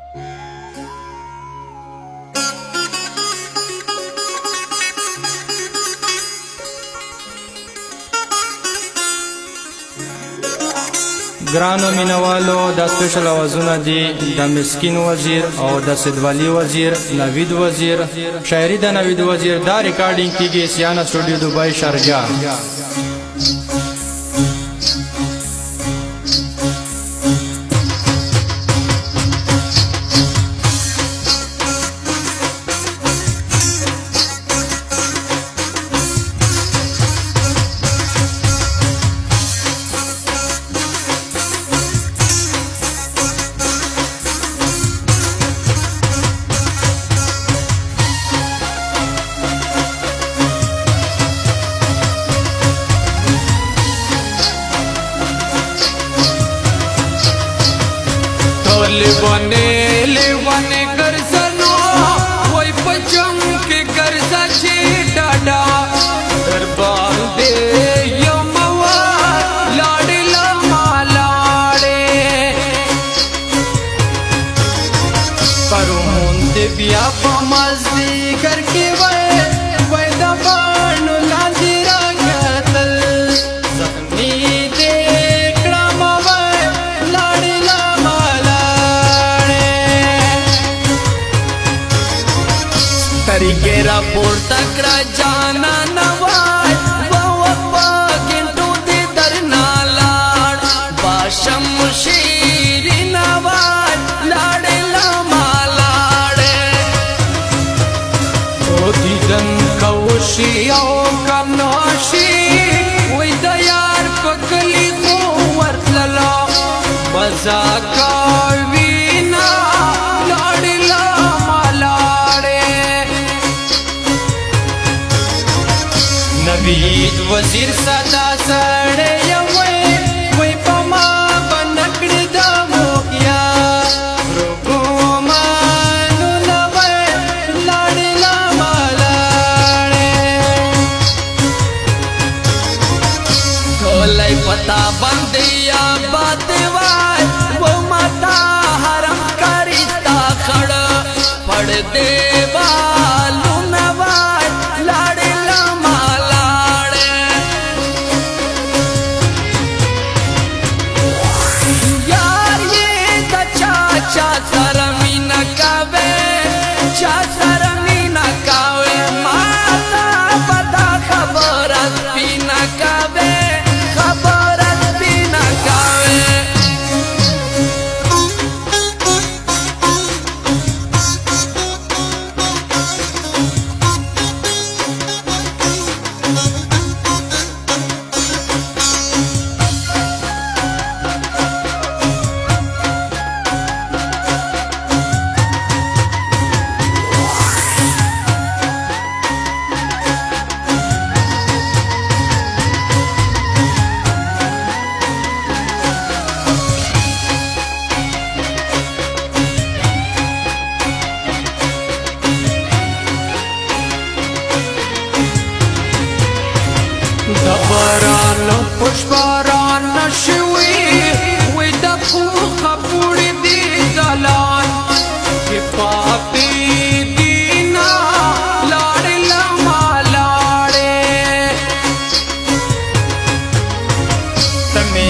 ګرانو مینوالو دا سپیشل اوازونه دي د مسکین وزیر او د سیدولي وزیر نوید وزیر شاعري د نوید وزیر دا ریکارډینګ کیږي سیانا سټوډیو دبي شارجه लेवाने करसनो वही पचम के करसा ची डाडा दरबार दे यमवा लाडे लमा लाडे करुण दे बिया पमज़ी करके वही दबान लांदिरा गतल जखनी दे तरीकेरा पोर्ता करा जाना नवाज बाबा किंतु दे दरना लाड बाशम शीरी नवाज लाडे लमा लाडे ओ दीदन कौशी ओ कनोशी वही दयार पकली को वर्तला मजा का वीना लाडे लमा लाडे नवीद वजीर सदा सड़े वही पमा बनकड़ दमोकिया रोगो मानु नवे लाड़े लमा लाड़े ढोलाई पता बंदिया बातवाय वो माता हरम करिता खड़ पड़ दे बालू नवाय लाड़े लमा दबरान पुष्परान नशवी वही दफूखा पुड़ी दी दलान के पापी दीना लाड़े लमा लाड़े तमे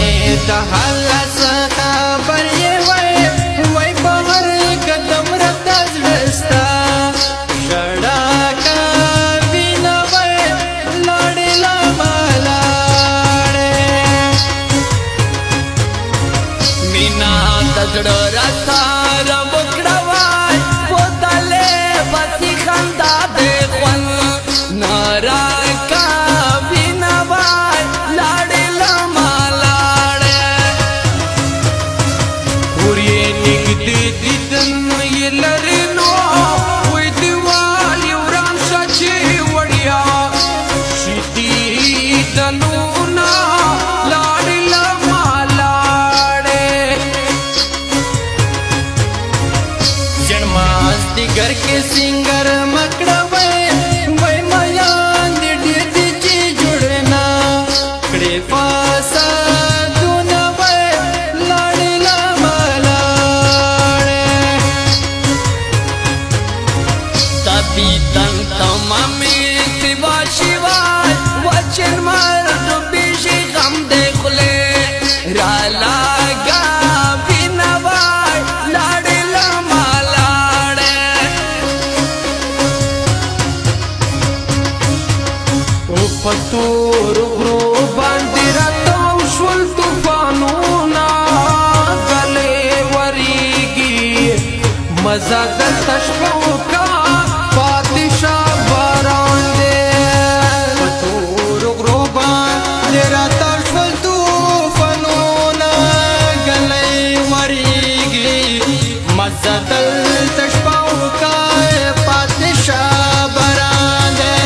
दहलस खबर ये वही बहर कदम रदज रस्ता तजड़ो रसा रबकड़वाय बोतले बसी खंदा देखवन नारा का बिनवाय लाड़े लमा लाड़े पूरी निगदी दिदन ये लरनो वही दिवाली उरान सची वड़िया शीती तनुना लाड़े लमा लाड़े घर के सिंगर मकड़वे वही मयान डी जुड़ना कड़े पासा दून लाड़े लमा लाड़े رضا دلته شپه وکړه پاتې شه باران دی په تورو غرو باندې راته شول طوفانونه ګلی ورېږي مزه دلته شپه وکړه پاتې شه باران دی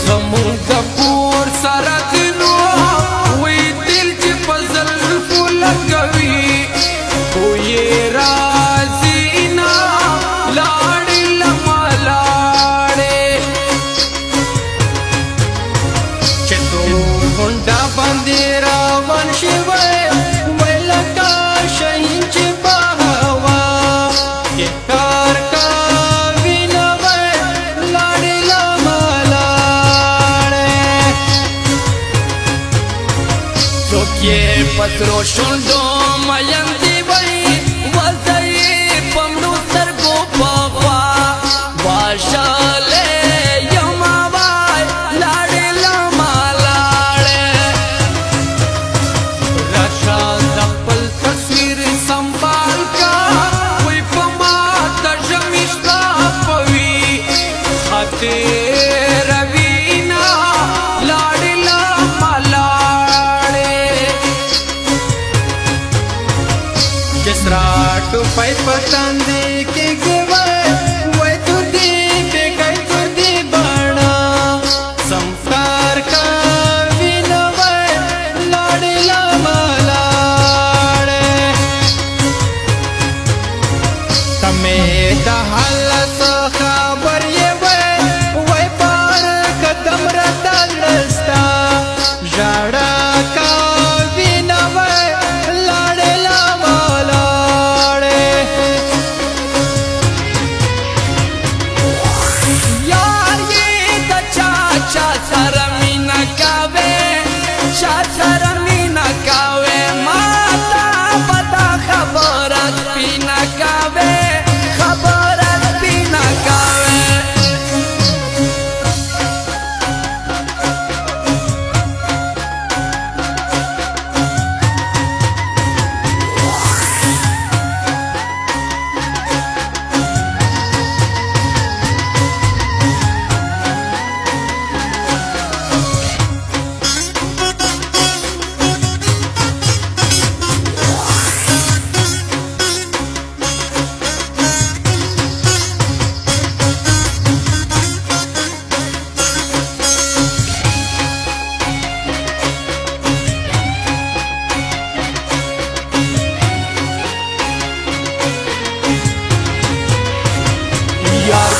زمون د کور سره دینو وی دل چې په زلفو لګوي خو یې راځي نه لاړې لمه لاړې چې تو غونډه باندې روان شوی وی لکه شهین چې په هوا کې کار کوي نه وی لاړې لمه ये पत्रो शुंडो मयंती बई वजई पमनु सरगो पापा वाशाले यमावाय लाडे लमा लाडे रशा दपल तस्वीर संभाल का कोई पमा तजमिश्ता पवी खाते रवीना लाडे लमा to fight for Sunday ke gawai wai tu di pe kai tu di bana samskar ka vinawai lade lama lade tame da halat khabar ye wai par kadam rata rasta jada ka vinawai lade lama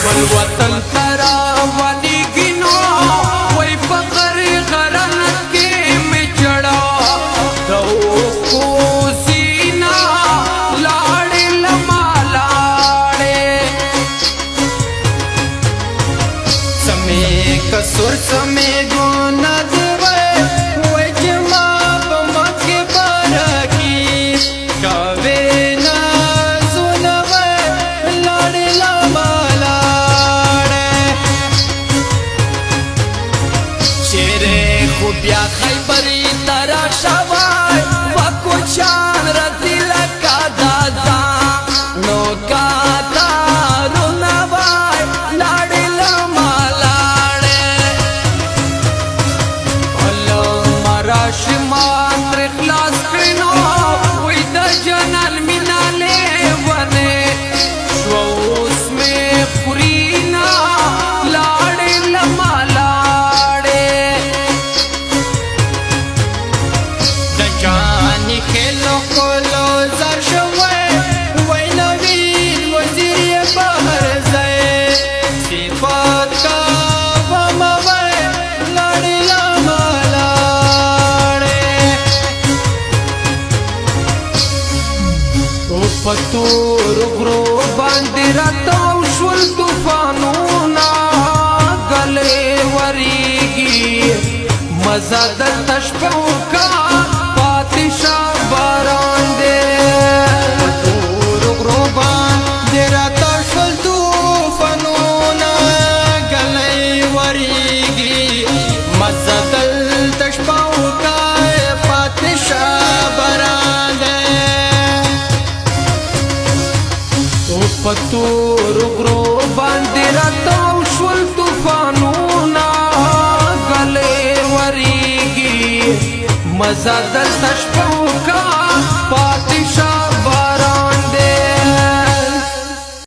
बल वतन तरावनी गिनो वही फकर गरनत के में चढ़ा तो को सीना लाड़े लमा लाड़े समय कसुर समय गोना देवे वही जमा बमके बारकी कवे ना सुनवे लाड़े लमा شانی کلو کلو زر شوی وی نوید وزیر بحر زی صفات کا وموی لڑی لما لڑی پتور غرو باندې راتاو شول طوفانونا غلې وریږي مزه دلته شپه کا پاتې شه باران دی پتور غرو باندې راتاو شول طوفانونا غلې وریږي مزه دلته شپه کا پاتې شه باران دی پتور غرو باندې راتاو شول طوفانونا غلې وریږي مزه دلته شپه کا